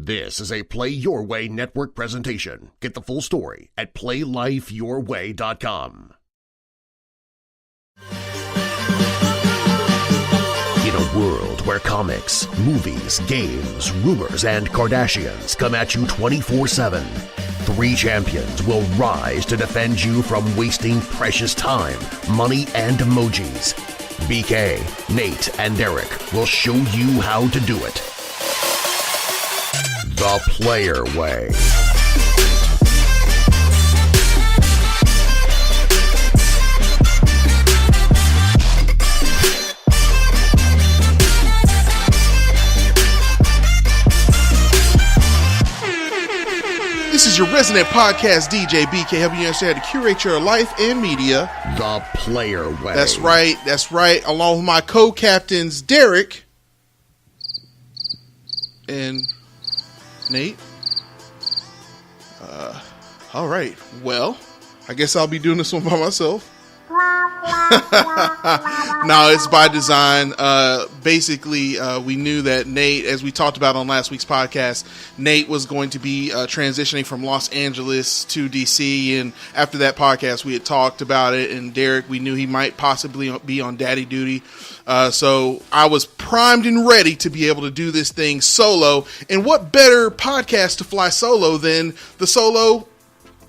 This is a Play Your Way Network presentation. Get the full story at PlayLifeYourWay.com. In a world where comics, movies, games, rumors, and Kardashians come at you 24/7, three champions will rise to defend you from wasting precious time, money, and emojis. BK, Nate, and Derek will show you how to do it. The Player Way. This is your resident podcast DJ BK, helping you understand how to curate your life and media. The Player Way. That's right. Along with my co-captains Derek and Nate. All right. Well, I guess I'll be doing this one by myself. No, it's by design. Basically, we knew that Nate, as we talked about on last week's podcast, Nate was going to be transitioning from Los Angeles to DC, and after that podcast, we had talked about it, and Derek, we knew he might possibly be on daddy duty. So I was primed and ready to be able to do this thing solo, and what better podcast to fly solo than the solo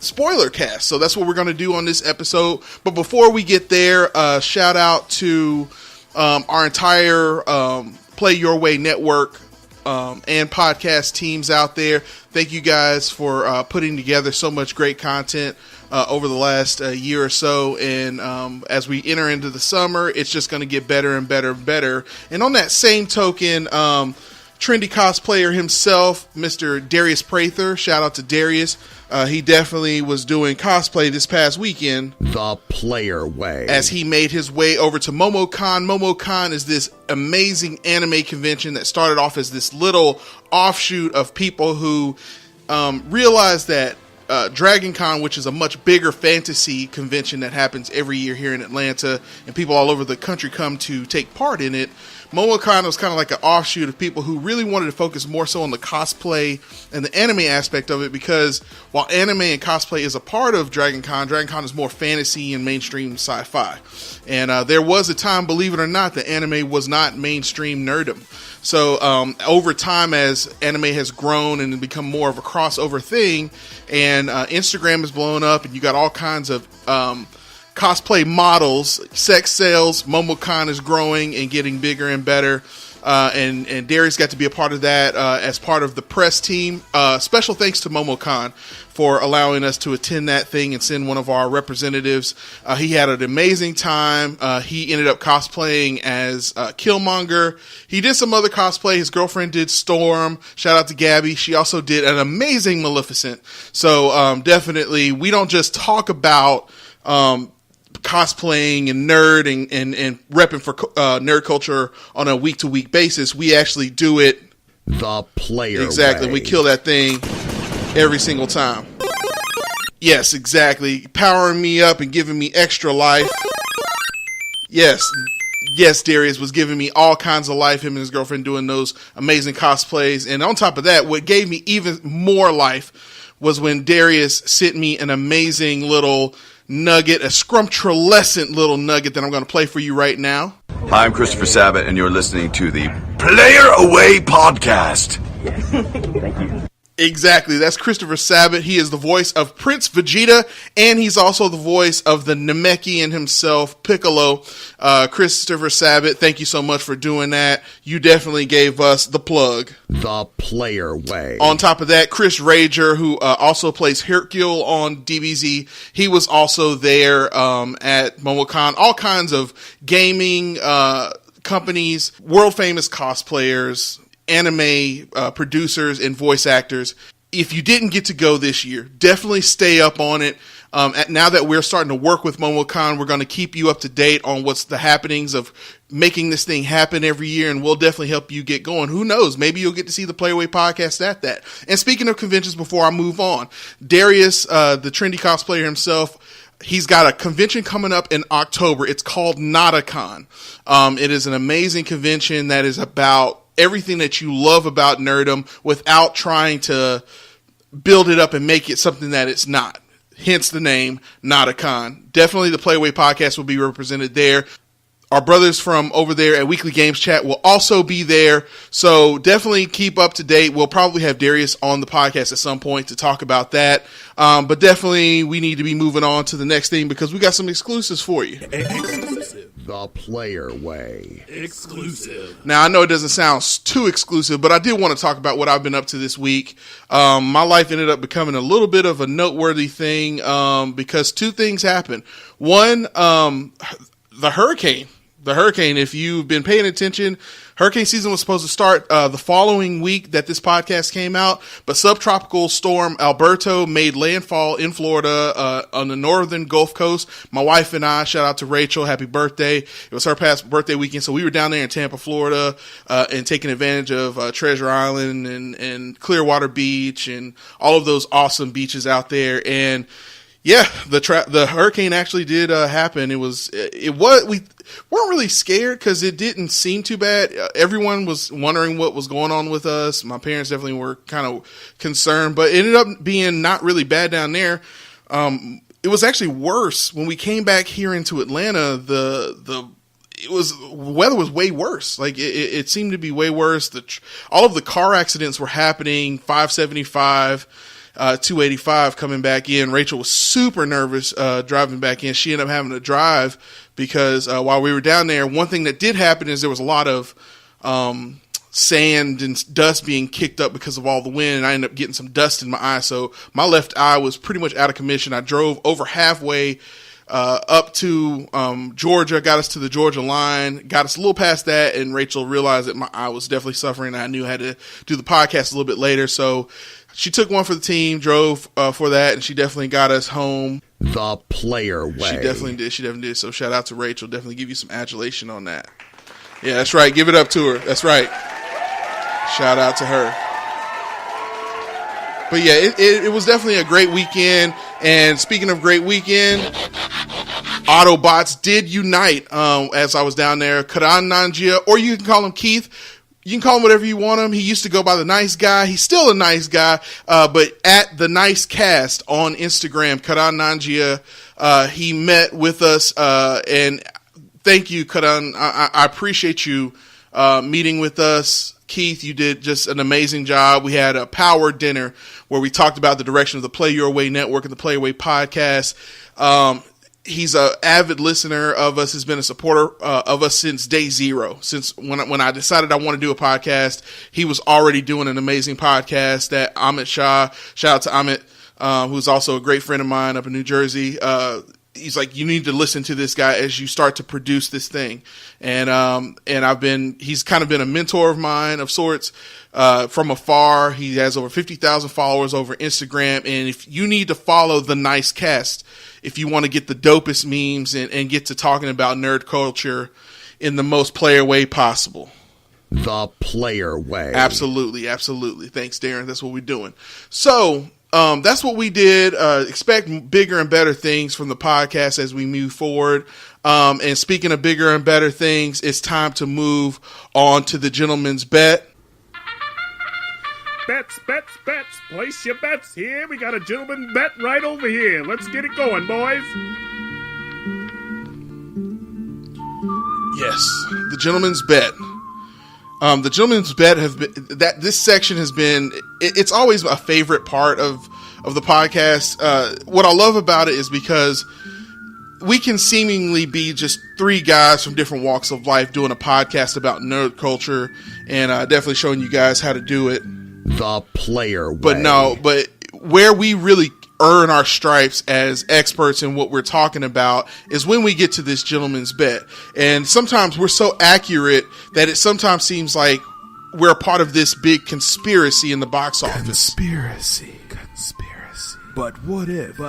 spoiler cast. So that's what we're going to do on this episode. But before we get there, shout out to our entire Play Your Way network and podcast teams out there. Thank you guys for putting together so much great content over the last year or so. And as we enter into the summer, it's just going to get better and better and better. And on that same token, trendy cosplayer himself, Mr. Darius Prather. Shout out to Darius. He definitely was doing cosplay this past weekend. The Player Way. As he made his way over to MomoCon. MomoCon is this amazing anime convention that started off as this little offshoot of people who realized that DragonCon, which is a much bigger fantasy convention that happens every year here in Atlanta, and people all over the country come to take part in it. MomoCon was kind of like an offshoot of people who really wanted to focus more so on the cosplay and the anime aspect of it, because while anime and cosplay is a part of DragonCon, DragonCon is more fantasy and mainstream sci-fi. And there was a time, believe it or not, that anime was not mainstream nerdom. So over time, as anime has grown and become more of a crossover thing, and Instagram has blown up, and you got all kinds of cosplay models, sex sales, MomoCon is growing and getting bigger and better. And Darius got to be a part of that as part of the press team. Special thanks to MomoCon for allowing us to attend that thing and send one of our representatives. He had an amazing time. He ended up cosplaying as Killmonger. He did some other cosplay. His girlfriend did Storm. Shout out to Gabby. She also did an amazing Maleficent. So definitely, we don't just talk about cosplaying and nerd and repping for nerd culture on a week-to-week basis. We actually do it the Player exactly Way. We kill that thing every single time. Yes, exactly. Powering me up and giving me extra life. Yes, Darius was giving me all kinds of life, him and his girlfriend doing those amazing cosplays. And on top of that, what gave me even more life was when Darius sent me an amazing little nugget, a scrumptious little nugget that I'm going to play for you right now. Hi, I'm Christopher Sabat, and you're listening to the Player Away podcast. Thank you. Exactly. That's Christopher Sabat. He is the voice of Prince Vegeta, and he's also the voice of the Namekian himself, Piccolo. Christopher Sabat, thank you so much for doing that. You definitely gave us the plug. The Player Way. On top of that, Chris Rager, who also plays Hercule on DBZ, he was also there at MomoCon. All kinds of gaming companies, world-famous cosplayers, anime producers and voice actors. If you didn't get to go this year, definitely stay up on it. Now that we're starting to work with MomoCon, we're going to keep you up to date on what's the happenings of making this thing happen every year, and we'll definitely help you get going. Who knows? Maybe you'll get to see the Playway podcast at that. And speaking of conventions, before I move on, Darius, the trendy cosplayer himself, he's got a convention coming up in October. It's called NotaCon. It is an amazing convention that is about everything that you love about nerdom without trying to build it up and make it something that it's not. Hence the name, Not a Con. Definitely the Playaway Podcast will be represented there. Our brothers from over there at Weekly Games Chat will also be there. So definitely keep up to date. We'll probably have Darius on the podcast at some point to talk about that. But definitely we need to be moving on to the next thing because we got some exclusives for you. The Player Way. Exclusive. Now, I know it doesn't sound too exclusive, but I did want to talk about what I've been up to this week. My life ended up becoming a little bit of a noteworthy thing because two things happened. One, the hurricane. The hurricane, if you've been paying attention, hurricane season was supposed to start the following week that this podcast came out, but subtropical storm Alberto made landfall in Florida on the northern Gulf Coast. My wife and I, shout out to Rachel, happy birthday. It was her past birthday weekend, so we were down there in Tampa, Florida, and taking advantage of Treasure Island and Clearwater Beach and all of those awesome beaches out there. And yeah, the hurricane actually did happen. We weren't really scared because it didn't seem too bad. Everyone was wondering what was going on with us. My parents definitely were kind of concerned, but it ended up being not really bad down there. It was actually worse when we came back here into Atlanta. The weather was way worse. Like it seemed to be way worse. All of the car accidents were happening. 575. 285 coming back in. Rachel was super nervous driving back in. She ended up having to drive because while we were down there, one thing that did happen is there was a lot of sand and dust being kicked up because of all the wind, and I ended up getting some dust in my eye. So my left eye was pretty much out of commission. I drove over halfway up to Georgia, got us to the Georgia line, got us a little past that, and Rachel realized that my eye was definitely suffering. I knew I had to do the podcast a little bit later, so she took one for the team, drove for that, and she definitely got us home. The Player Way. She definitely did. So shout out to Rachel. Definitely give you some adulation on that. Yeah, that's right. Give it up to her. That's right. Shout out to her. But yeah, it was definitely a great weekend. And speaking of great weekend, Autobots did unite as I was down there. Karan Nanjia, or you can call him Keith. You can call him whatever you want him. He used to go by the Nice Guy. He's still a nice guy, but at the Nice Cast on Instagram, Karan Nanjia, he met with us, and thank you, Karan. I appreciate you meeting with us. Keith, you did just an amazing job. We had a power dinner where we talked about the direction of the Play Your Way Network and the Play Your Way podcast. He's an avid listener of us, has been a supporter of us since day zero. Since when I decided I want to do a podcast, he was already doing an amazing podcast. That Amit Shah, shout out to Amit, who's also a great friend of mine up in New Jersey. He's like, you need to listen to this guy as you start to produce this thing. And he's kind of been a mentor of mine of sorts, from afar. He has over 50,000 followers over Instagram. And if you need to follow the Nice Cast, if you want to get the dopest memes and get to talking about nerd culture in the most player way possible. The Player Way. Absolutely. Thanks, Darren. That's what we're doing. So, that's what we did. Expect bigger and better things from the podcast as we move forward. And speaking of bigger and better things, it's time to move on to the gentleman's bet. Bets. Place your bets here. We got a gentleman bet right over here. Let's get it going, boys. Yes, the gentleman's bet. The gentleman's bet this section has been, it's always a favorite part of the podcast. What I love about it is because we can seemingly be just three guys from different walks of life doing a podcast about nerd culture and definitely showing you guys how to do it. The Player Way. But where we really earn our stripes as experts in what we're talking about is when we get to this gentleman's bet. And sometimes we're so accurate that it sometimes seems like we're a part of this big conspiracy in the box office. Conspiracy. But what if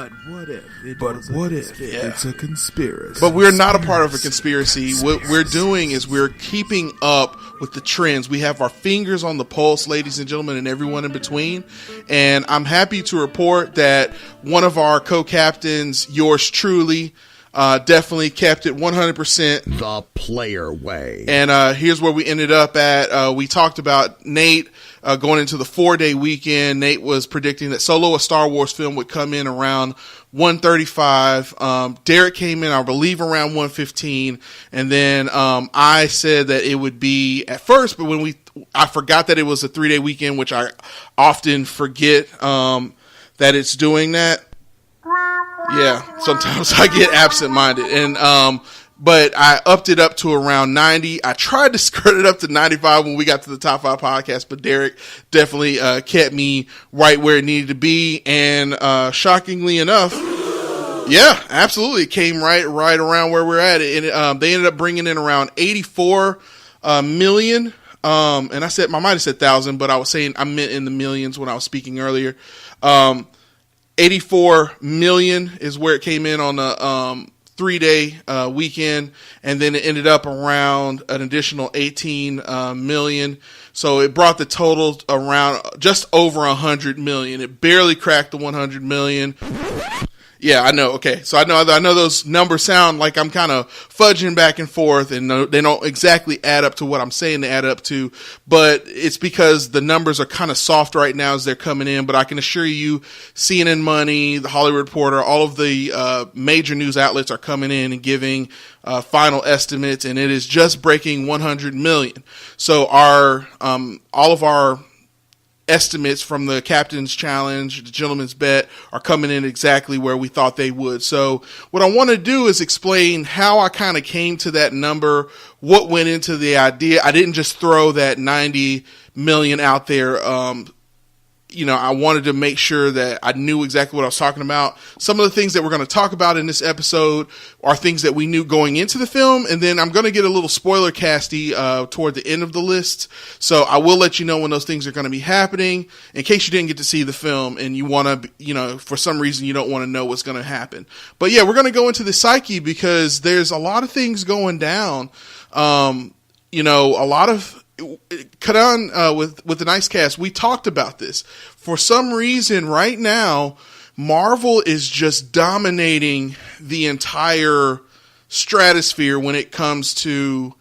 it's a conspiracy? But we're not a part of a conspiracy. What we're doing is we're keeping up with the trends. We have our fingers on the pulse, ladies and gentlemen, and everyone in between. And I'm happy to report that one of our co-captains, yours truly, Definitely kept it 100%. The player way. And here's where we ended up at. We talked about Nate going into the 4-day weekend. Nate was predicting that Solo, a Star Wars film, would come in around 135. Derek came in, I believe, around 115. And then I said that it would be at first, but I forgot that it was a 3-day weekend, which I often forget that it's doing that. Yeah, sometimes I get absent-minded. And but I upped it up to around 90. I tried to skirt it up to 95 when we got to the Top 5 podcast, but Derek definitely kept me right where it needed to be. And shockingly enough, yeah, absolutely, it came right around where we're at. And they ended up bringing in around 84 million. And I might have said 1,000, but I meant in the millions when I was speaking earlier. 84 million is where it came in on the 3-day weekend, and then it ended up around an additional 18 million. So it brought the total around just over 100 million. It barely cracked the 100 million. Yeah, I know. Okay, so I know those numbers sound like I'm kind of fudging back and forth, and they don't exactly add up to what I'm saying they add up to. But it's because the numbers are kind of soft right now as they're coming in. But I can assure you, CNN Money, The Hollywood Reporter, all of the major news outlets are coming in and giving final estimates, and it is just breaking 100 million. So all of our estimates from the Captain's Challenge, the Gentleman's Bet, are coming in exactly where we thought they would. So what I want to do is explain how I kind of came to that number, what went into the idea. I didn't just throw that 90 million out there. I wanted to make sure that I knew exactly what I was talking about. Some of the things that we're going to talk about in this episode are things that we knew going into the film, and then I'm going to get a little spoiler casty toward the end of the list. So I will let you know when those things are going to be happening in case you didn't get to see the film and you want to, for some reason you don't want to know what's going to happen. But yeah, we're going to go into the psyche because there's a lot of things going down. A lot of Karan with the Nice Cast, we talked about this. For some reason, right now, Marvel is just dominating the entire stratosphere when it comes to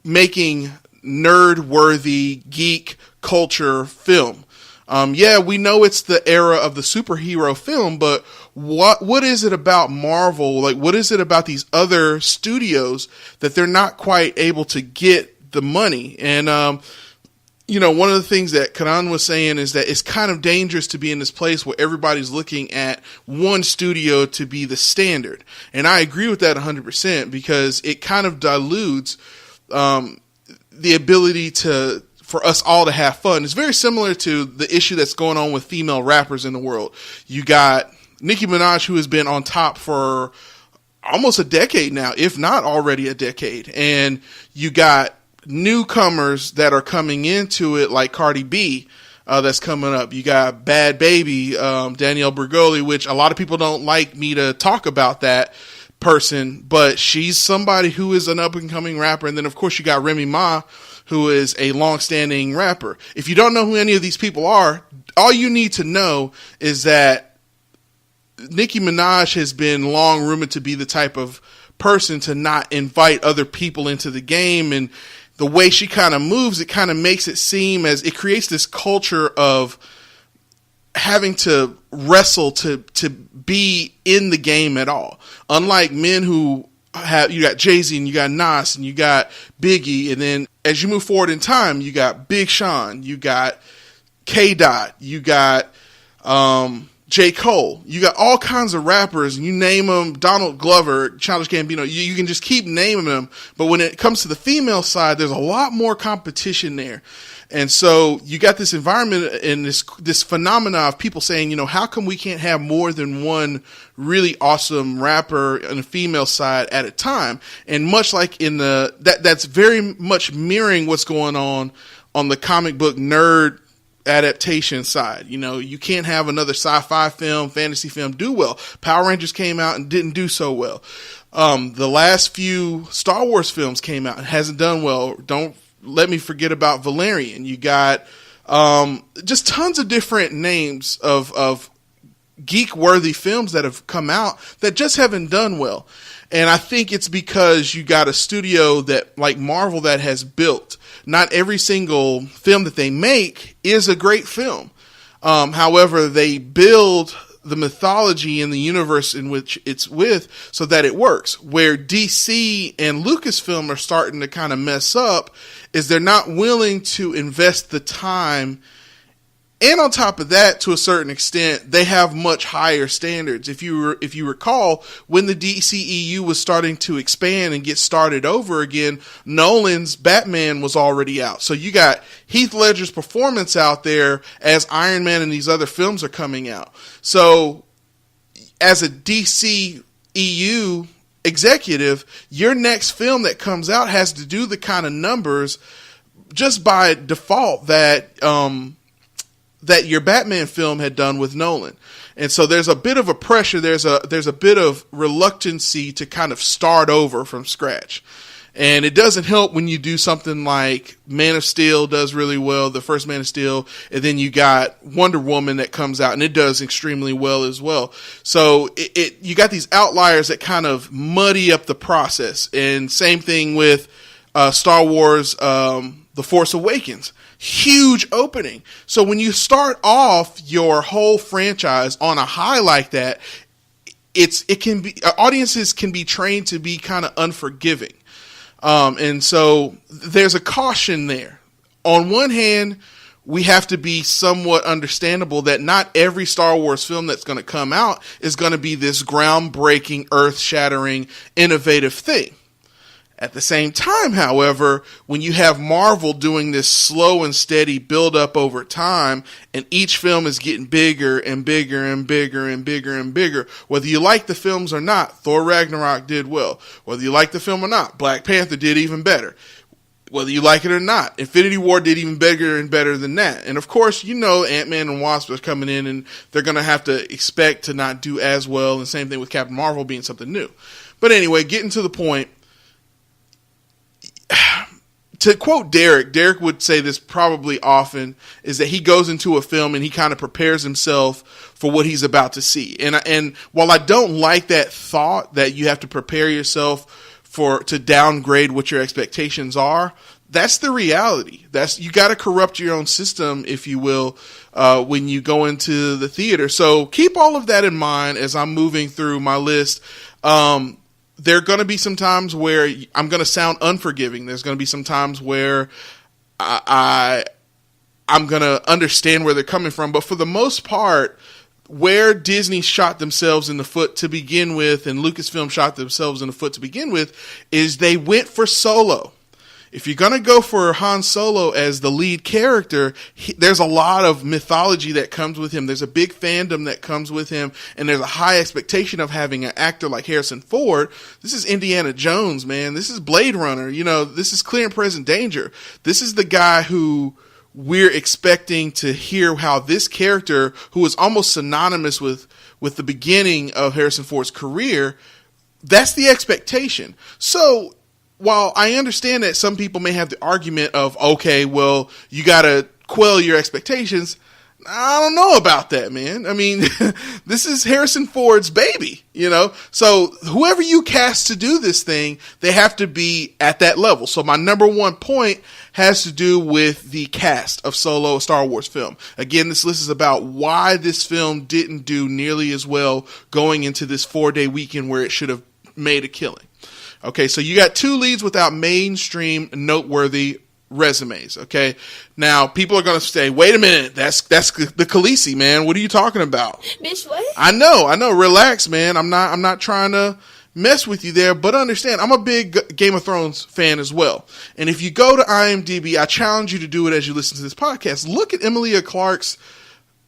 making nerd-worthy geek culture film. We know it's the era of the superhero film, but what is it about Marvel? Like, what is it about these other studios that they're not quite able to get the money? And one of the things that Karan was saying is that it's kind of dangerous to be in this place where everybody's looking at one studio to be the standard. And I agree with that 100% because it kind of dilutes the ability for us all to have fun. It's very similar to the issue that's going on with female rappers in the world. You got Nicki Minaj, who has been on top for almost a decade now, if not already a decade. And you got newcomers that are coming into it, like Cardi B, that's coming up. You got Bad Baby, Danielle Bregoli, which a lot of people don't like me to talk about that person, but she's somebody who is an up-and-coming rapper. And then, of course, you got Remy Ma, who is a long-standing rapper. If you don't know who any of these people are, all you need to know is that Nicki Minaj has been long rumored to be the type of person to not invite other people into the game, and the way she kind of moves, it kind of makes it seem as it creates this culture of having to wrestle to be in the game at all. Unlike men who you got Jay-Z and you got Nas and you got Biggie, and then as you move forward in time, you got Big Sean, you got K-Dot, you got J. Cole, you got all kinds of rappers, and you name them, Donald Glover, Childish Gambino, you can just keep naming them. But when it comes to the female side, there's a lot more competition there. And so you got this environment and this phenomena of people saying, how come we can't have more than one really awesome rapper on the female side at a time? And much like that's very much mirroring what's going on the comic book nerd adaptation side. You can't have another sci-fi film, fantasy film do well. Power Rangers came out and didn't do so well. The last few Star Wars films came out and hasn't done well. Don't let me forget about Valerian. You got just tons of different names of geek-worthy films that have come out that just haven't done well. And I think it's because you got a studio that, like Marvel, that has built. Not every single film that they make is a great film. However, they build the mythology in the universe in which it's with so that it works. Where DC and Lucasfilm are starting to kind of mess up is they're not willing to invest the time. And on top of that, to a certain extent, they have much higher standards. If you recall, when the DCEU was starting to expand and get started over again, Nolan's Batman was already out. So you got Heath Ledger's performance out there as Iron Man and these other films are coming out. So as a DCEU executive, your next film that comes out has to do the kind of numbers just by default that your Batman film had done with Nolan. And so there's a bit of a pressure, there's a bit of reluctancy to kind of start over from scratch. And it doesn't help when you do something like Man of Steel does really well, the first Man of Steel, and then you got Wonder Woman that comes out and it does extremely well as well. So you got these outliers that kind of muddy up the process. And same thing with Star Wars, The Force Awakens. Huge opening. So when you start off your whole franchise on a high like that, audiences can be trained to be kind of unforgiving. And so there's a caution there. On one hand, we have to be somewhat understandable that not every Star Wars film that's going to come out is going to be this groundbreaking, earth-shattering, innovative thing. At the same time, however, when you have Marvel doing this slow and steady build up over time, and each film is getting bigger and bigger and bigger and bigger and bigger, whether you like the films or not, Thor Ragnarok did well. Whether you like the film or not, Black Panther did even better. Whether you like it or not, Infinity War did even bigger and better than that. And of course, you know Ant-Man and Wasp are coming in and they're going to have to expect to not do as well. And same thing with Captain Marvel being something new. But anyway, getting to the point, to quote Derek would say this probably often, is that he goes into a film and he kind of prepares himself for what he's about to see. And while I don't like that thought that you have to prepare yourself to downgrade what your expectations are, that's the reality. You got to corrupt your own system, if you will, when you go into the theater. So keep all of that in mind as I'm moving through my list. There are going to be some times where I'm going to sound unforgiving. There's going to be some times where I'm going to understand where they're coming from. But for the most part, where Disney shot themselves in the foot to begin with, and Lucasfilm shot themselves in the foot to begin with, is they went for Solo. If you're going to go for Han Solo as the lead character, there's a lot of mythology that comes with him. There's a big fandom that comes with him, and there's a high expectation of having an actor like Harrison Ford. This is Indiana Jones, man. This is Blade Runner. You know, this is Clear and Present Danger. This is the guy who we're expecting to hear how this character, who is almost synonymous with the beginning of Harrison Ford's career, that's the expectation. So while I understand that some people may have the argument of, okay, well, you got to quell your expectations, I don't know about that, man. I mean, this is Harrison Ford's baby, you know? So whoever you cast to do this thing, they have to be at that level. So my number one point has to do with the cast of Solo, a Star Wars film. Again, this list is about why this film didn't do nearly as well going into this 4-day weekend where it should have made a killing. Okay, so you got two leads without mainstream noteworthy resumes. Okay, now people are going to say, "Wait a minute, that's the Khaleesi, man. What are you talking about?" Bitch, what? I know. Relax, man. I'm not trying to mess with you there, but understand, I'm a big Game of Thrones fan as well. And if you go to IMDb, I challenge you to do it as you listen to this podcast. Look at Emilia Clarke's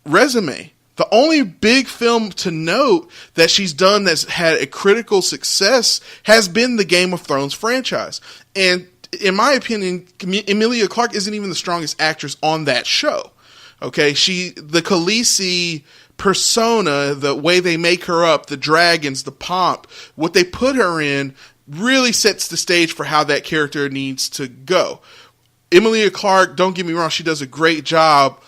resume. The only big film to note that she's done that's had a critical success has been the Game of Thrones franchise. And in my opinion, Emilia Clarke isn't even the strongest actress on that show. Okay, the Khaleesi persona, the way they make her up, the dragons, the pomp, what they put her in really sets the stage for how that character needs to go. Emilia Clarke, don't get me wrong, she does a great job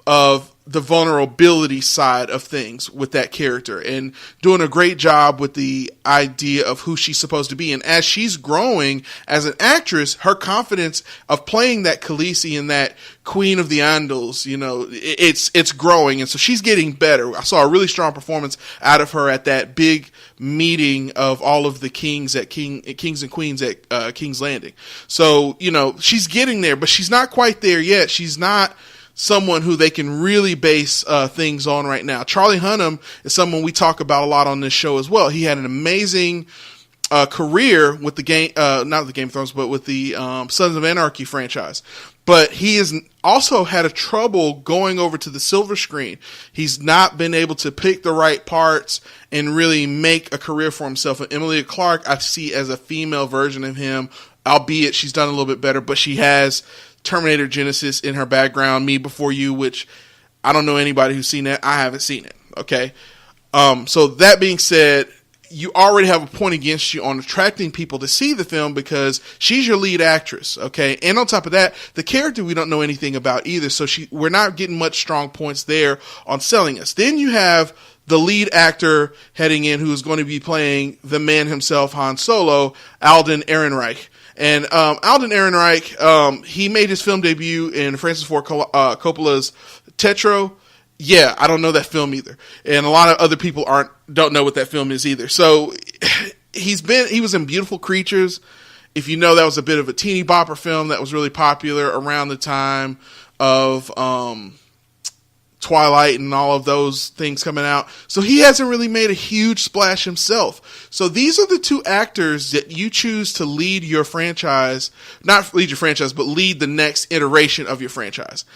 of the vulnerability side of things with that character, and doing a great job with the idea of who she's supposed to be. And as she's growing as an actress, her confidence of playing that Khaleesi and that Queen of the Andals, it's growing. And so she's getting better. I saw a really strong performance out of her at that big meeting of all of the kings and queens at King's Landing. So, she's getting there, but she's not quite there yet. She's not someone who they can really base things on right now. Charlie Hunnam is someone we talk about a lot on this show as well. He had an amazing career with the game, not the Game of Thrones, but with the Sons of Anarchy franchise. But he has also had a trouble going over to the silver screen. He's not been able to pick the right parts and really make a career for himself. And Emilia Clarke, I see as a female version of him, albeit she's done a little bit better, but she has Terminator Genesis in her background, Me Before You, which I don't know anybody who's seen that. I haven't seen it. Okay. So that being said, you already have a point against you on attracting people to see the film because she's your lead actress. Okay. And on top of that, the character we don't know anything about either. So we're not getting much strong points there on selling us. Then you have the lead actor heading in who is going to be playing the man himself, Han Solo, Alden Ehrenreich. And Alden Ehrenreich, he made his film debut in Francis Ford Coppola's Tetro. Yeah, I don't know that film either, and a lot of other people don't know what that film is either. So he was in Beautiful Creatures. If you know, that was a bit of a teeny bopper film that was really popular around the time of Twilight and all of those things coming out. So he hasn't really made a huge splash himself. So these are the two actors that you choose to lead your franchise, not lead your franchise, but lead the next iteration of your franchise.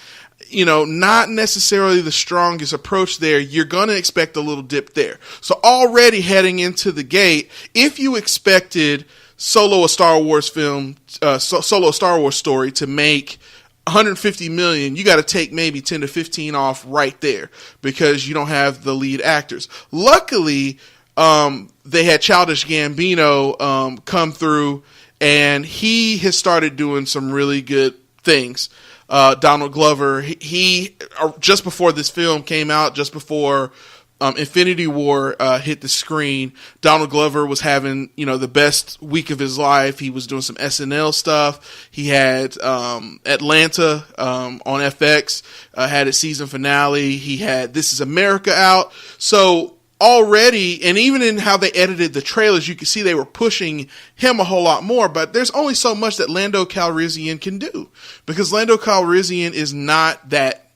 Not necessarily the strongest approach there. You're going to expect a little dip there. So already heading into the gate, if you expected Solo, a Star Wars film, Solo, a Star Wars story to make 150 million, you got to take maybe 10 to 15 off right there because you don't have the lead actors. Luckily, they had Childish Gambino come through, and he has started doing some really good things. Donald Glover, he just before this film came out, just before Infinity War hit the screen, Donald Glover was having, the best week of his life. He was doing some SNL stuff. He had Atlanta on FX, had its season finale. He had This Is America out. So already, and even in how they edited the trailers, you could see they were pushing him a whole lot more, but there's only so much that Lando Calrissian can do, because Lando Calrissian is not that.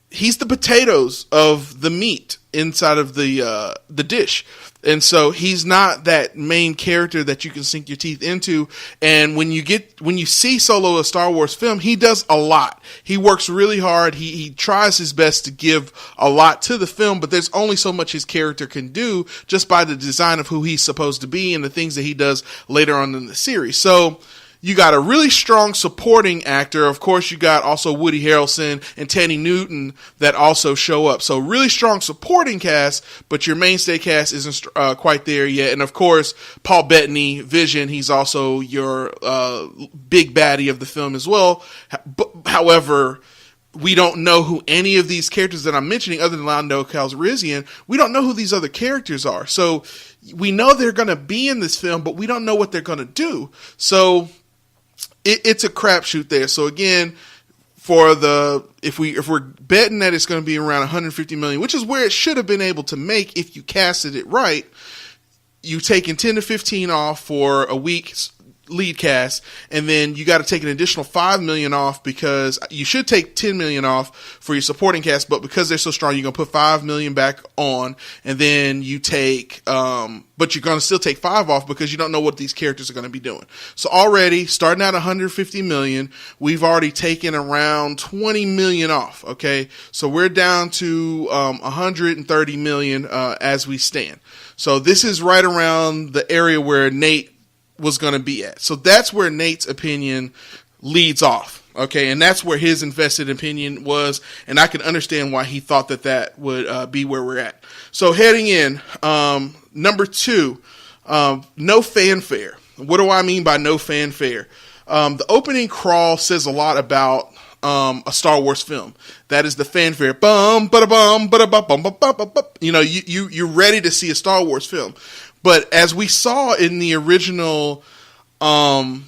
He's the potatoes of the meat inside of the dish. And so he's not that main character that you can sink your teeth into. And when you see Solo, a Star Wars film, he does a lot. He works really hard. He tries his best to give a lot to the film, but there's only so much his character can do just by the design of who he's supposed to be and the things that he does later on in the series. So you got a really strong supporting actor. Of course, you got also Woody Harrelson and Thandie Newton that also show up. So really strong supporting cast, but your mainstay cast isn't quite there yet. And of course, Paul Bettany, Vision, he's also your big baddie of the film as well. However, we don't know who any of these characters that I'm mentioning, other than Lando Calrissian, we don't know who these other characters are. So we know they're going to be in this film, but we don't know what they're going to do. So it's a crapshoot there. So again, if we're betting that it's going to be around 150 million, which is where it should have been able to make if you casted it right, you taking 10 to 15 off for a week's lead cast, and then you got to take an additional 5 million off, because you should take 10 million off for your supporting cast, but because they're so strong, you're going to put 5 million back on, and then you take but you're going to still take 5 off because you don't know what these characters are going to be doing. So already starting at 150 million, we've already taken around 20 million off. Okay, so we're down to 130 million as we stand. So this is right around the area where Nate was going to be at. So that's where Nate's opinion leads off. Okay, and that's where his invested opinion was, and I can understand why he thought that would be where we're at. So heading in, number 2, no fanfare. What do I mean by no fanfare? The opening crawl says a lot about a Star Wars film. That is the fanfare. Bum, bada bum, bada bum, bum, bum, bum, bum. You know, you're ready to see a Star Wars film. But as we saw in the original Rogue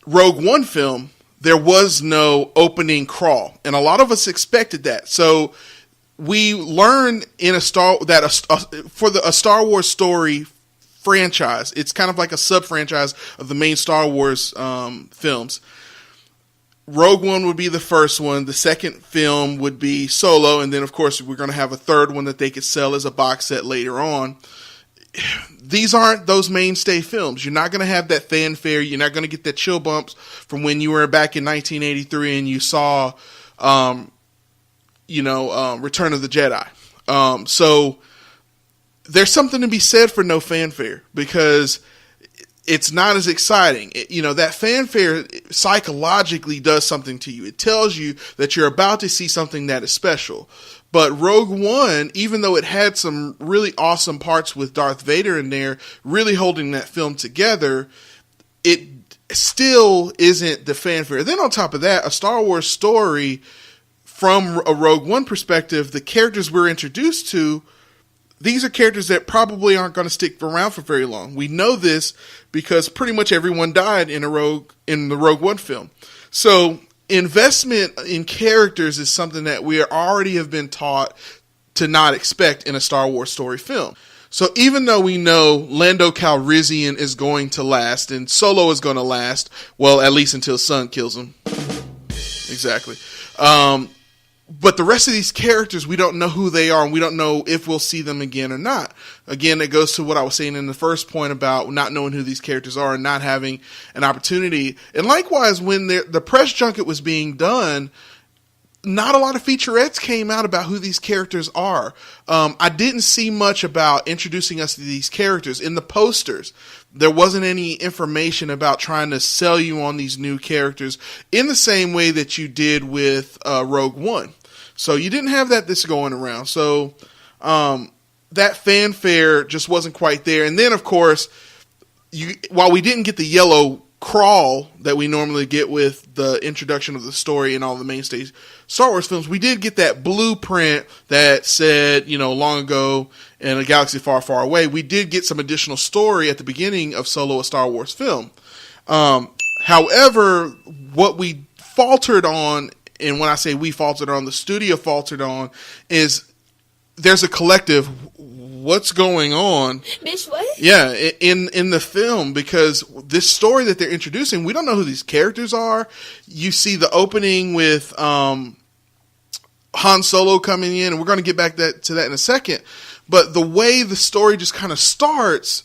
One film, there was no opening crawl, and a lot of us expected that. So we learned in a Star Wars story franchise, it's kind of like a sub-franchise of the main Star Wars films. Rogue One would be the first one. The second film would be Solo, and then of course we're going to have a third one that they could sell as a box set later on. These aren't those mainstay films. You're not going to have that fanfare. You're not going to get that chill bumps from when you were back in 1983 and you saw, Return of the Jedi. So there's something to be said for no fanfare, because it's not as exciting. That fanfare psychologically does something to you. It tells you that you're about to see something that is special. But Rogue One, even though it had some really awesome parts with Darth Vader in there, really holding that film together, it still isn't the fanfare. Then on top of that, a Star Wars story from a Rogue One perspective, the characters we're introduced to, these are characters that probably aren't going to stick around for very long. We know this because pretty much everyone died in the Rogue One film. So investment in characters is something that we already have been taught to not expect in a Star Wars story film. So even though we know Lando Calrissian is going to last and Solo is going to last, well, at least until Son kills him. Exactly. But the rest of these characters, we don't know who they are, and we don't know if we'll see them again or not. Again, it goes to what I was saying in the first point about not knowing who these characters are and not having an opportunity. And likewise, when the press junket was being done, not a lot of featurettes came out about who these characters are. I didn't see much about introducing us to these characters. In the posters, there wasn't any information about trying to sell you on these new characters in the same way that you did with Rogue One. So you didn't have this going around. So that fanfare just wasn't quite there. And then, of course, while we didn't get the yellow crawl that we normally get with the introduction of the story in all the mainstay Star Wars films, we did get that blueprint that said, long ago in a galaxy far, far away. We did get some additional story at the beginning of Solo, a Star Wars film. However, what we faltered on, and when I say we faltered on, the studio faltered on, is there's a collective, what's going on? Bitch, what? Yeah, in the film, because this story that they're introducing, we don't know who these characters are. You see the opening with Han Solo coming in, and we're going to get back to that in a second. But the way the story just kind of starts,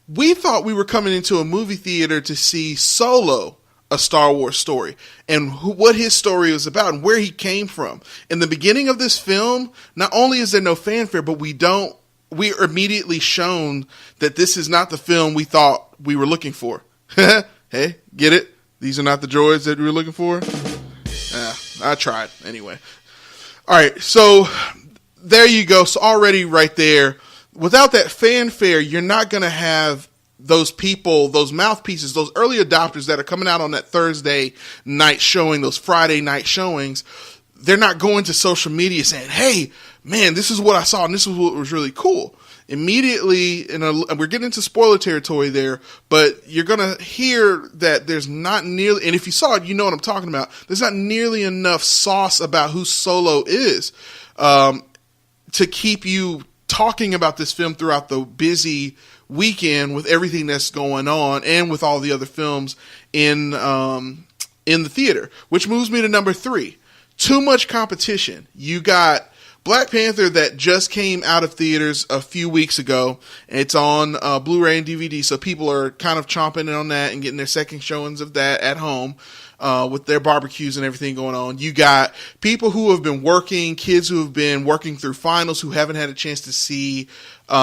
we thought we were coming into a movie theater to see Solo, a Star Wars story, and what his story was about and where he came from. In the beginning of this film, not only is there no fanfare, but we are immediately shown that this is not the film we thought we were looking for. Hey, get it? These are not the droids that we were looking for? I tried. Anyway. All right, so there you go. So already right there, without that fanfare, you're not going to have those people, those mouthpieces, those early adopters that are coming out on that Thursday night showing, those Friday night showings. They're not going to social media saying, hey, man, this is what I saw and this is what was really cool. Immediately, we're getting into spoiler territory there, but you're going to hear that there's not nearly, and if you saw it, you know what I'm talking about, there's not nearly enough sauce about who Solo is to keep you talking about this film throughout the busy weekend with everything that's going on and with all the other films in the theater, which moves me to number 3. Too much competition. You got Black Panther that just came out of theaters a few weeks ago. It's on Blu-ray and DVD, so people are kind of chomping on that and getting their second showings of that at home with their barbecues and everything going on. You got people who have been working, kids who have been working through finals who haven't had a chance to see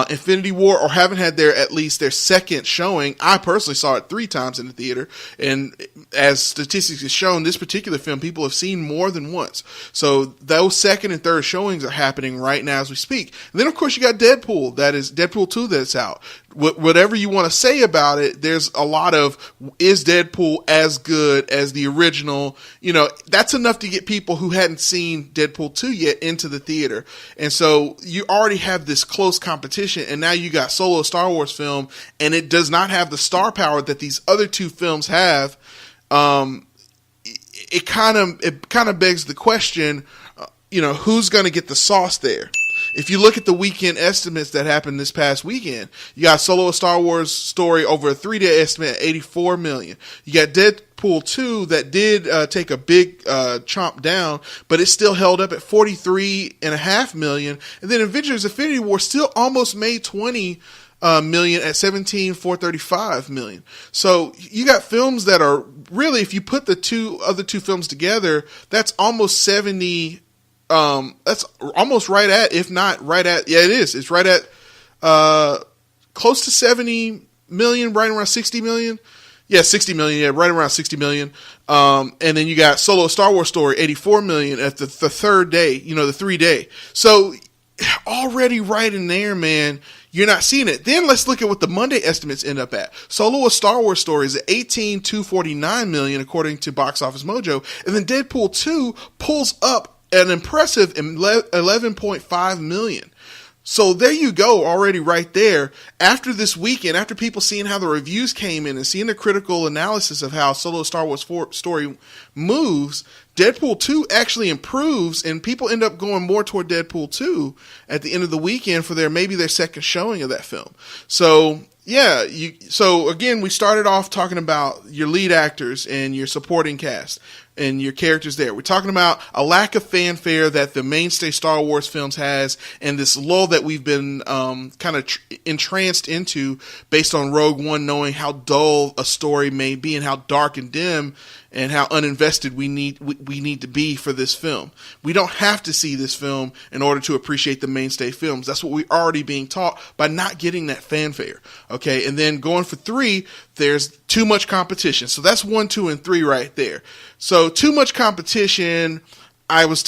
Infinity War or haven't had at least their second showing. I personally saw it 3 times in the theater, and as statistics have shown, this particular film people have seen more than once. So those second and third showings are happening right now as we speak. And then of course you got Deadpool, that is Deadpool 2 that's out. whatever you want to say about it, there's a lot of, is Deadpool as good as the original? You know, that's enough to get people who hadn't seen Deadpool 2 yet into the theater. And so you already have this close competition, and now you got Solo, Star Wars film, and it does not have the star power that these other two films have. It kind of begs the question, who's going to get the sauce there? If you look at the weekend estimates that happened this past weekend, you got Solo, a Star Wars story over a 3-day estimate at $84 million. You got Deadpool 2 that did take a big chomp down, but it still held up at $43.5 million. And then Avengers Infinity War still almost made $20 million at $17,435 million. So you got films that are really, if you put the other two films together, that's almost 70. That's almost right at, if not right at, yeah, it is. It's right at close to 70 million, right around 60 million. Yeah, 60 million. Yeah, right around 60 million. And then you got Solo, Star Wars story, 84 million at the third day, the 3-day. So already right in there, man. You're not seeing it. Then let's look at what the Monday estimates end up at. Solo, a Star Wars story is at $18,249 million according to Box Office Mojo, and then Deadpool 2 pulls up an impressive 11.5 million. So there you go, already right there. After this weekend, after people seeing how the reviews came in and seeing the critical analysis of how Solo Star Wars story moves, Deadpool 2 actually improves, and people end up going more toward Deadpool 2 at the end of the weekend for maybe their second showing of that film. So yeah, so again, we started off talking about your lead actors and your supporting cast and your characters there. We're talking about a lack of fanfare that the mainstay Star Wars films has, and this lull that we've been kind of entranced into based on Rogue One, knowing how dull a story may be and how dark and dim and how uninvested we need to be for this film. We don't have to see this film in order to appreciate the mainstay films. That's what we're already being taught by not getting that fanfare. Okay, and then going for 3, there's too much competition. So that's 1, 2, and 3 right there. So too much competition. I was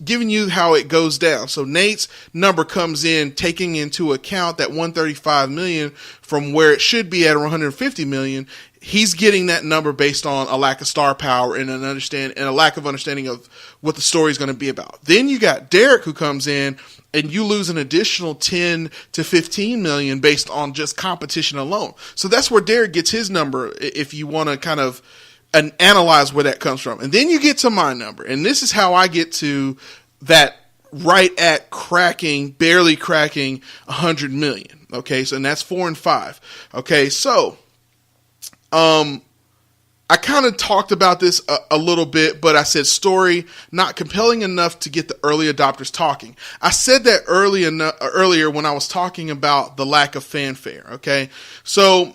giving you how it goes down. So Nate's number comes in taking into account that 135 million from where it should be at 150 million. He's getting that number based on a lack of star power and a lack of understanding of what the story is going to be about. Then you got Derek who comes in, and you lose an additional 10 to 15 million based on just competition alone. So that's where Derek gets his number, if you want to kind of analyze where that comes from. And then you get to my number, and this is how I get to that right at barely cracking 100 million. Okay, so and that's 4 and 5. Okay, so I kind of talked about this a little bit, but I said story not compelling enough to get the early adopters talking. I said that earlier when I was talking about the lack of fanfare. Okay, so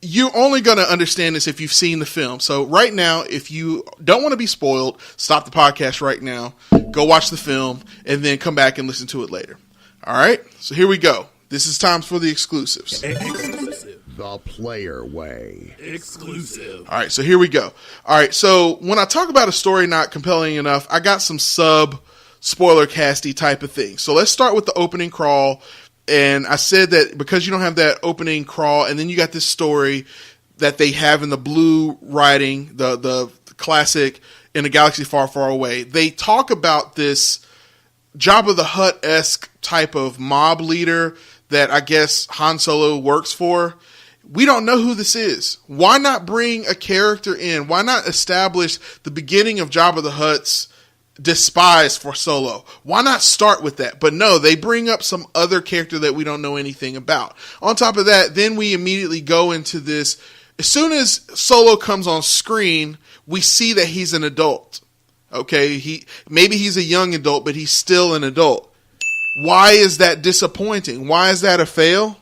you're only going to understand this if you've seen the film. So right now, if you don't want to be spoiled, stop the podcast right now, go watch the film, and then come back and listen to it later. All right, so here we go. This is time for the exclusives. The Player Way. Exclusive. All right, so here we go. All right, so when I talk about a story not compelling enough, I got some spoiler casty type of things. So let's start with the opening crawl. And I said that because you don't have that opening crawl, and then you got this story that they have in the blue writing, the classic In a Galaxy Far, Far Away. They talk about this Jabba the Hutt-esque type of mob leader that I guess Han Solo works for. We don't know who this is. Why not bring a character in? Why not establish the beginning of Jabba the Hutt's despise for Solo? Why not start with that? But no, they bring up some other character that we don't know anything about. On top of that, then we immediately go into this. As soon as Solo comes on screen, we see that he's an adult. Okay, maybe he's a young adult, but he's still an adult. Why is that disappointing? Why is that a fail?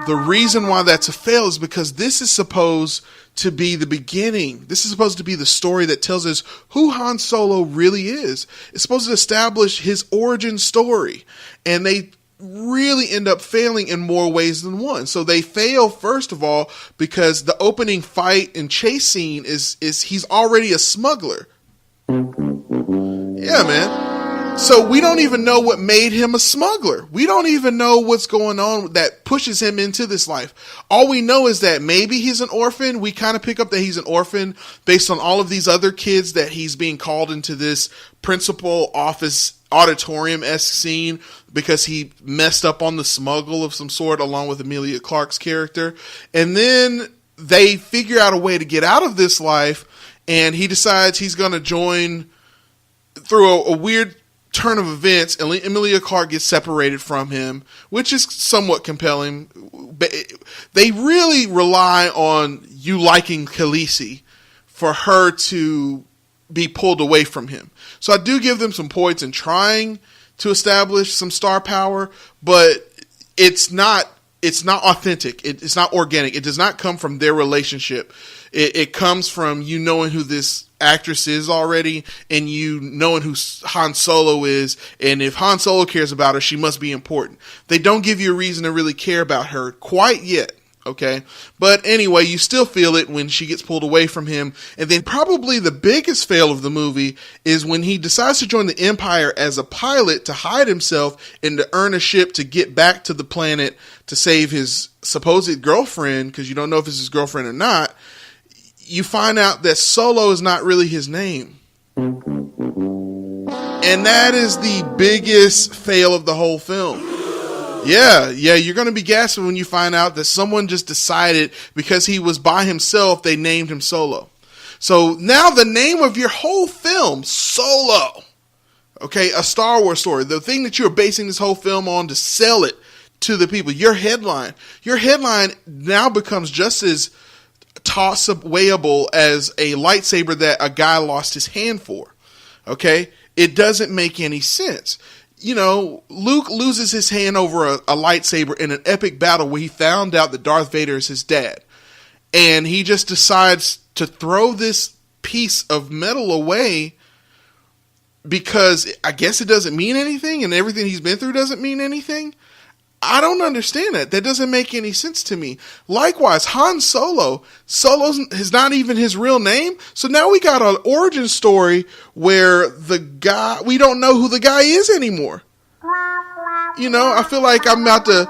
The reason why that's a fail is because this is supposed to be the beginning. This is supposed to be the story that tells us who Han Solo really is. It's supposed to establish his origin story. And they really end up failing in more ways than one. So they fail, first of all, because the opening fight and chase scene is he's already a smuggler. Yeah, man. So we don't even know what made him a smuggler. We don't even know what's going on that pushes him into this life. All we know is that maybe he's an orphan. We kind of pick up that he's an orphan based on all of these other kids that he's being called into this principal office auditorium-esque scene because he messed up on the smuggle of some sort along with Emilia Clarke's character. And then they figure out a way to get out of this life, and he decides he's going to join through a weird turn of events. Emilia Clarke gets separated from him, which is somewhat compelling. They really rely on you liking Khaleesi for her to be pulled away from him. So I do give them some points in trying to establish some star power, but it's not authentic. It's not organic. It does not come from their relationship. It comes from you knowing who this actress is already, and you knowing who Han Solo is, and if Han Solo cares about her, she must be important. They don't give you a reason to really care about her quite yet, okay? But anyway, you still feel it when she gets pulled away from him. And then probably the biggest fail of the movie is when he decides to join the Empire as a pilot to hide himself and to earn a ship to get back to the planet to save his supposed girlfriend, because you don't know if it's his girlfriend or not. You find out that Solo is not really his name. And that is the biggest fail of the whole film. Yeah, you're going to be gasping when you find out that someone just decided because he was by himself, they named him Solo. So now the name of your whole film, Solo. Okay, a Star Wars story. The thing that you're basing this whole film on to sell it to the people. Your headline now becomes just as toss-awayable as a lightsaber that a guy lost his hand for. Okay? It doesn't make any sense. You know, Luke loses his hand over a lightsaber in an epic battle where he found out that Darth Vader is his dad. And he just decides to throw this piece of metal away because I guess it doesn't mean anything and everything he's been through doesn't mean anything. I don't understand that. That doesn't make any sense to me. Likewise, Han Solo. Solo is not even his real name. So now we got an origin story where we don't know who the guy is anymore. You know, I feel like I'm about to,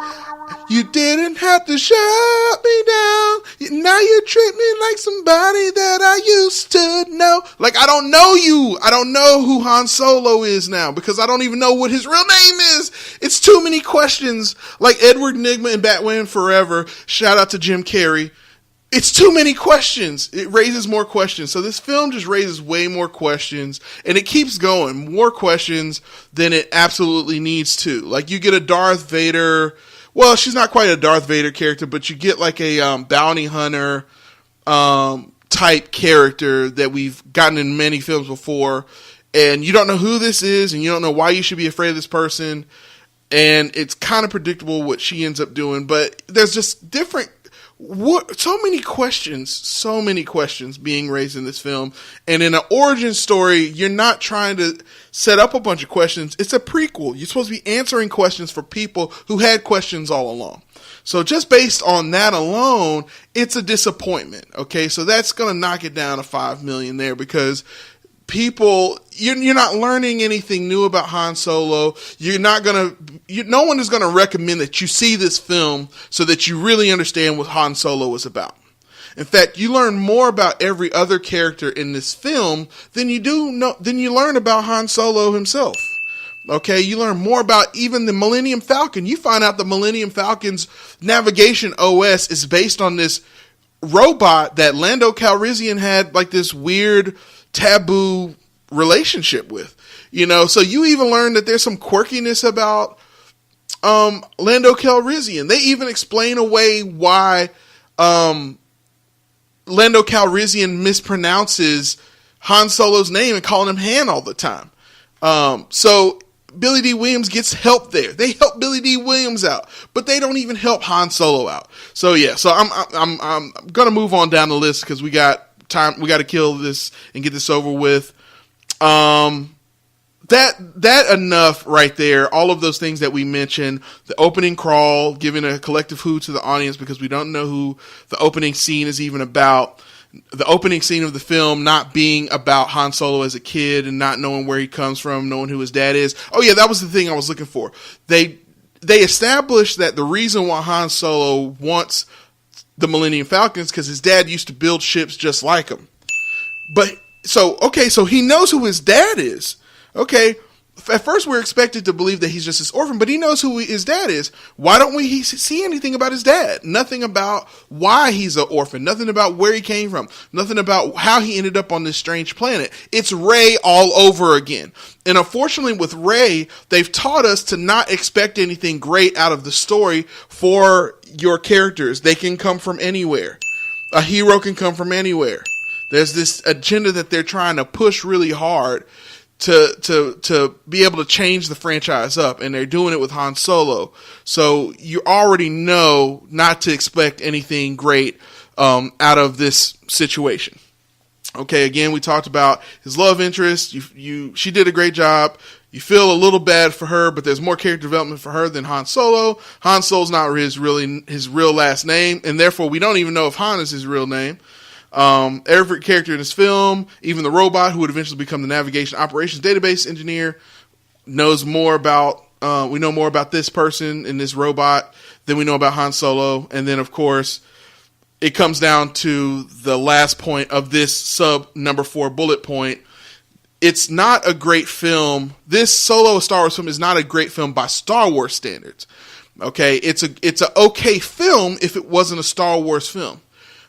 you didn't have to shut me down. Now you treat me like somebody that I used to know. Like, I don't know you. I don't know who Han Solo is now because I don't even know what his real name is. It's too many questions. Like Edward Nygma in Batman Forever. Shout out to Jim Carrey. It's too many questions. It raises more questions. So this film just raises way more questions, and it keeps going. More questions than it absolutely needs to. Like, you get a Darth Vader. Well, she's not quite a Darth Vader character, but you get like a bounty hunter type character that we've gotten in many films before, and you don't know who this is, and you don't know why you should be afraid of this person, and it's kind of predictable what she ends up doing, but there's just so many questions being raised in this film. And in an origin story, you're not trying to set up a bunch of questions. It's a prequel. You're supposed to be answering questions for people who had questions all along. So just based on that alone, it's a disappointment. Okay, so that's going to knock it down to 5 million there because people, you're not learning anything new about Han Solo. No one is going to recommend that you see this film so that you really understand what Han Solo is about. In fact, you learn more about every other character in this film than you learn about Han Solo himself. Okay, you learn more about even the Millennium Falcon. You find out the Millennium Falcon's navigation OS is based on this robot that Lando Calrissian had like this weird taboo relationship with, so you even learn that there's some quirkiness about Lando Calrissian. They even explain away why Lando Calrissian mispronounces Han Solo's name and calling him Han all the time. So Billy D. Williams gets help there. They help Billy D. Williams out, but they don't even help Han Solo out. So yeah, so I'm gonna move on down the list because we got time. We got to kill this and get this over with. That enough right there. All of those things that we mentioned, the opening crawl, giving a collective who to the audience because we don't know who the opening scene is even about. The opening scene of the film not being about Han Solo as a kid and not knowing where he comes from, knowing who his dad is. Oh yeah, that was the thing I was looking for. They established that the reason why Han Solo wants the Millennium Falcons because his dad used to build ships just like him. But so he knows who his dad is. Okay. At first, we're expected to believe that he's just this orphan, but he knows who his dad is. Why don't we see anything about his dad? Nothing about why he's an orphan. Nothing about where he came from. Nothing about how he ended up on this strange planet. It's Rey all over again. And unfortunately, with Rey, they've taught us to not expect anything great out of the story for your characters. They can come from anywhere. A hero can come from anywhere. There's this agenda that they're trying to push really hard to be able to change the franchise up, and they're doing it with Han Solo. So you already know not to expect anything great out of this situation. Okay, again, we talked about his love interest. She did a great job. You feel a little bad for her, but there's more character development for her than Han Solo. Han Solo's not his real last name, and therefore we don't even know if Han is his real name. Every character in this film, even the robot who would eventually become the navigation operations database engineer, knows more about, we know more about this person and this robot than we know about Han Solo. And then, of course, it comes down to the last point of this sub number 4 bullet point. It's not a great film. This Solo, a Star Wars film, is not a great film by Star Wars standards. Okay, it's a okay film if it wasn't a Star Wars film.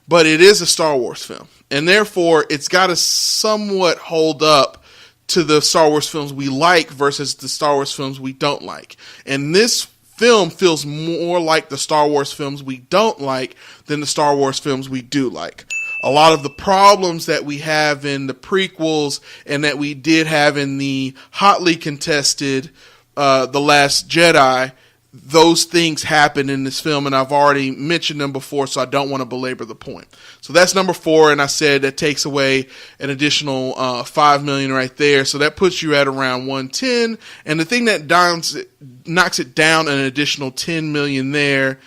But it is a Star Wars film, and therefore it's got to somewhat hold up to the Star Wars films we like versus the Star Wars films we don't like. And this film feels more like the Star Wars films we don't like than the Star Wars films we do like. A lot of the problems that we have in the prequels and that we did have in the hotly contested The Last Jedi, those things happen in this film, and I've already mentioned them before, so I don't want to belabor the point. So that's number 4, and I said that takes away an additional $5 million right there, so that puts you at around 110. And the thing that knocks it down an additional $10 million there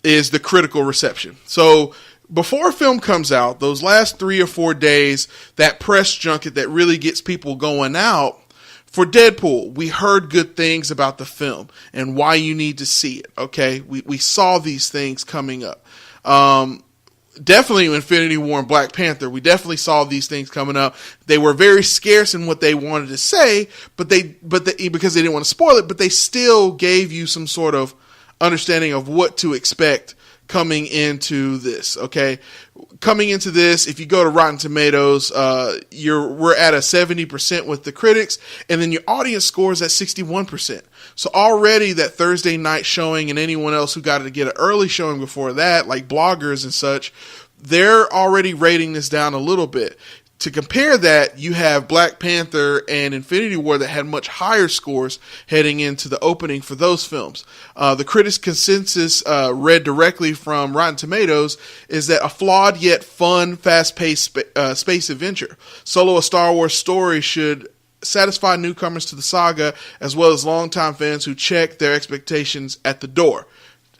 is the critical reception. So before a film comes out, those last 3 or 4 days, that press junket that really gets people going out. For Deadpool, we heard good things about the film and why you need to see it, okay? We saw these things coming up. Definitely Infinity War and Black Panther, we definitely saw these things coming up. They were very scarce in what they wanted to say, but because they didn't want to spoil it, but they still gave you some sort of understanding of what to expect coming into this, okay? Coming into this, if you go to Rotten Tomatoes, we're at a 70% with the critics, and then your audience score is at 61%. So already that Thursday night showing and anyone else who got to get an early showing before that, like bloggers and such, they're already rating this down a little bit. To compare that, you have Black Panther and Infinity War that had much higher scores heading into the opening for those films. The critics' consensus, read directly from Rotten Tomatoes, is that a flawed yet fun, fast-paced space adventure. Solo, a Star Wars story, should satisfy newcomers to the saga as well as longtime fans who check their expectations at the door.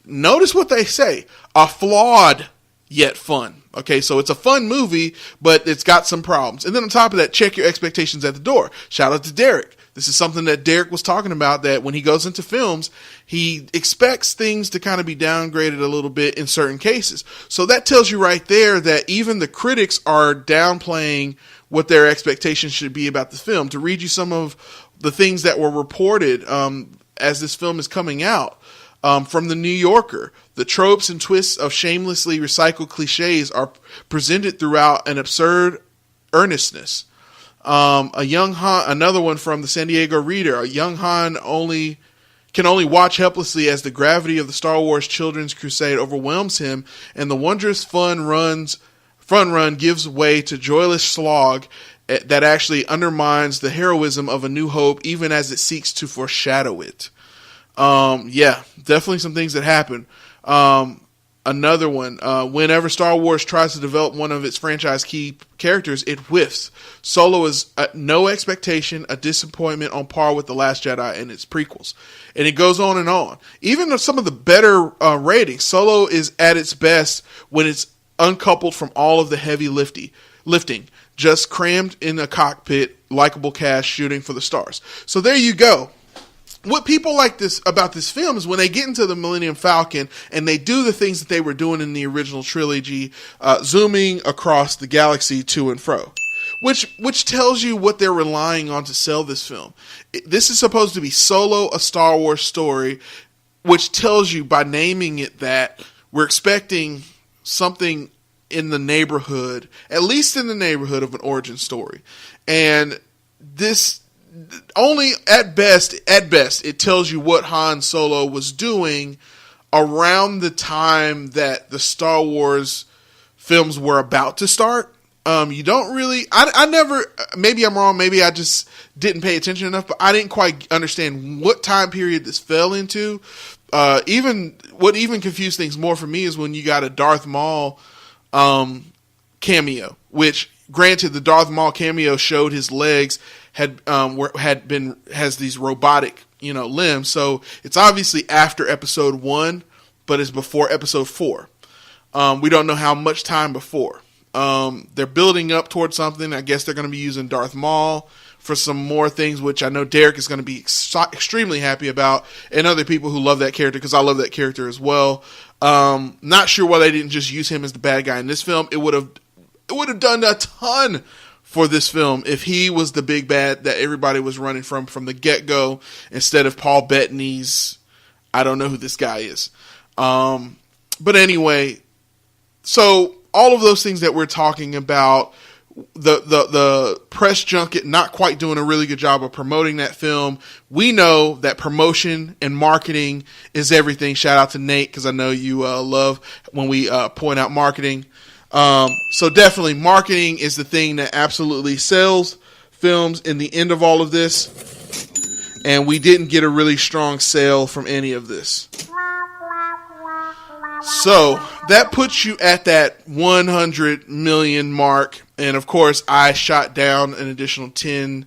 Notice what they say. A flawed yet fun. Okay, so it's a fun movie, but it's got some problems. And then on top of that, check your expectations at the door. Shout out to Derek. This is something that Derek was talking about, that when he goes into films, he expects things to kind of be downgraded a little bit in certain cases. So that tells you right there that even the critics are downplaying what their expectations should be about the film. To read you some of the things that were reported as this film is coming out. From the New Yorker, the tropes and twists of shamelessly recycled cliches are presented throughout an absurd earnestness. A young Han, another one from the San Diego Reader, a young Han can only watch helplessly as the gravity of the Star Wars children's crusade overwhelms him, and the wondrous fun run gives way to joyless slog that actually undermines the heroism of A New Hope, even as it seeks to foreshadow it. Yeah, definitely some things that happen. Another one, whenever Star Wars tries to develop one of its franchise key characters, it whiffs. Solo is no expectation, a disappointment on par with The Last Jedi and its prequels. And it goes on and on. Even some of the better ratings, Solo is at its best when it's uncoupled from all of the heavy lifting, just crammed in a cockpit, likable cast shooting for the stars. So there you go. What people like this about this film is when they get into the Millennium Falcon and they do the things that they were doing in the original trilogy, zooming across the galaxy to and fro, which tells you what they're relying on to sell this film. This is supposed to be Solo, a Star Wars story, which tells you by naming it that we're expecting something in the neighborhood, at least in the neighborhood of an origin story. And this only at best, it tells you what Han Solo was doing around the time that the Star Wars films were about to start. You don't really, I never, maybe I'm wrong, maybe I just didn't pay attention enough, but I didn't quite understand what time period this fell into. What even confused things more for me is when you got a Darth Maul cameo, which granted the Darth Maul cameo showed his legs has these robotic, limbs. So it's obviously after episode 1, but it's before episode 4. We don't know how much time before. They're building up towards something. I guess they're going to be using Darth Maul for some more things, which I know Derek is going to be extremely happy about, and other people who love that character, because I love that character as well. Not sure why they didn't just use him as the bad guy in this film. It would have done a ton for this film if he was the big bad that everybody was running from the get-go, instead of Paul Bettany's, I don't know who this guy is. But anyway, so all of those things that we're talking about, the press junket not quite doing a really good job of promoting that film. We know that promotion and marketing is everything. Shout out to Nate, because I know you love when we point out marketing. So definitely marketing is the thing that absolutely sells films in the end of all of this. And we didn't get a really strong sale from any of this. So that puts you at that 100 million mark. And of course, I shot down an additional 10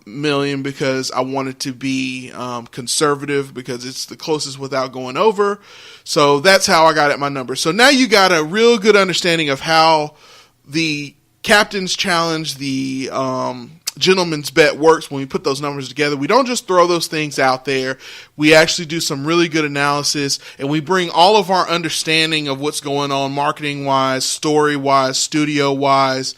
million because I wanted to be conservative, because it's the closest without going over. So that's how I got at my number. So now you got a real good understanding of how the Captain's Challenge, the Gentleman's Bet works when we put those numbers together. We don't just throw those things out there. We actually do some really good analysis, and we bring all of our understanding of what's going on marketing-wise, story-wise, studio-wise,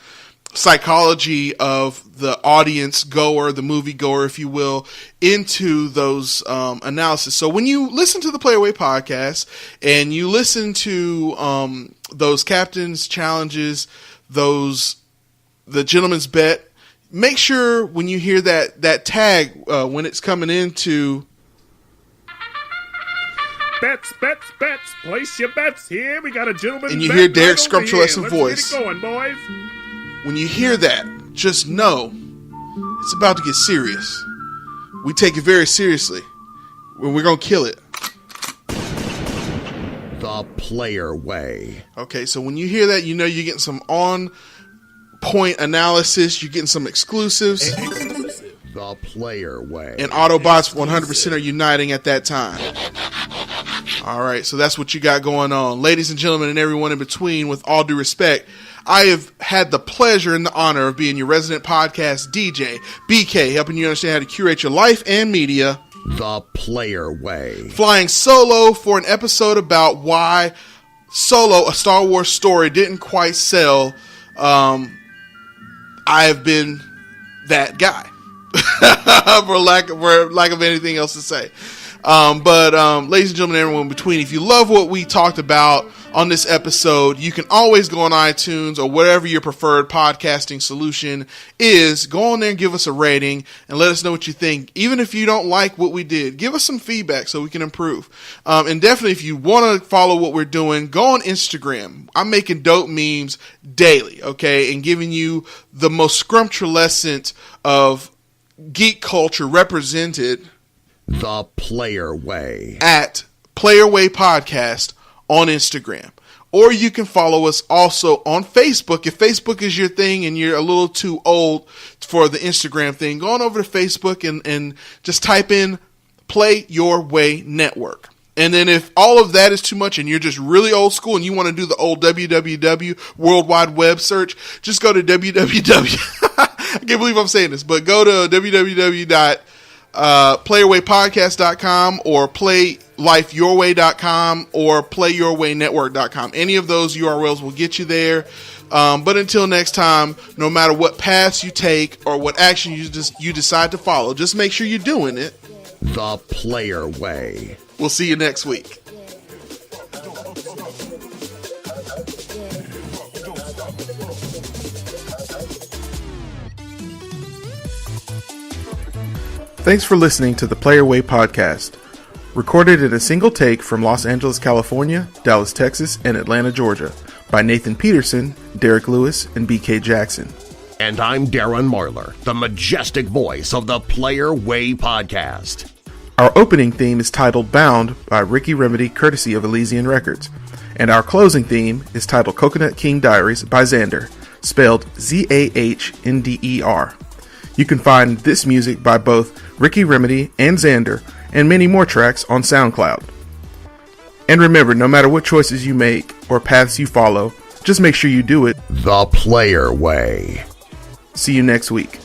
psychology of the audience goer, the movie goer, if you will, into those analysis. So when you listen to the Play Away podcast and you listen to those Captain's Challenges, the Gentleman's Bet, make sure when you hear that tag when it's coming into bets, place your bets here. We got a gentleman. And you bet hear Derek's right over scrumptious here. voice. Let's get it going, boys. When you hear that, just know it's about to get serious. We take it very seriously. We're going to kill it. The Player Way. Okay, so when you hear that, you know you're getting some on-point analysis. You're getting some exclusives. The Player Way. And Autobots 100% are uniting at that time. All right, so that's what you got going on. Ladies and gentlemen and everyone in between, with all due respect, I have had the pleasure and the honor of being your resident podcast DJ, BK, helping you understand how to curate your life and media. The Player Way. Flying solo for an episode about why Solo, a Star Wars story, didn't quite sell. I have been that guy, for lack of anything else to say. But ladies and gentlemen, everyone in between, if you love what we talked about on this episode, you can always go on iTunes or whatever your preferred podcasting solution is. Go on there and give us a rating and let us know what you think. Even if you don't like what we did, give us some feedback so we can improve. And definitely, if you want to follow what we're doing, go on Instagram. I'm making dope memes daily, okay, and giving you the most scrumptious of geek culture represented. The Player Way. At Player Way Podcast on Instagram. Or you can follow us also on Facebook. If Facebook is your thing and you're a little too old for the Instagram thing, go on over to Facebook and just type in Play Your Way Network. And then if all of that is too much and you're just really old school and you want to do the old www World Wide Web search, just go to www. I can't believe I'm saying this, but go to www.playyourwaypodcast.com or playlifeyourway.com or playyourwaynetwork.com. Any of those URLs will get you there. But until next time, no matter what paths you take or what action you decide to follow, just make sure you're doing it The Player Way. We'll see you next week. Thanks for listening to the Player Way podcast. Recorded in a single take from Los Angeles, California, Dallas, Texas, and Atlanta, Georgia, by Nathan Peterson, Derek Lewis, and BK Jackson. And I'm Darren Marlar, the majestic voice of the Player Way podcast. Our opening theme is titled Bound by Ricky Remedy, courtesy of Elysian Records. And our closing theme is titled Coconut King Diaries by Xander, spelled Zahnder. You can find this music by both Ricky Remedy and Xander, and many more tracks on SoundCloud. And remember, no matter what choices you make or paths you follow, just make sure you do it The Player Way. See you next week.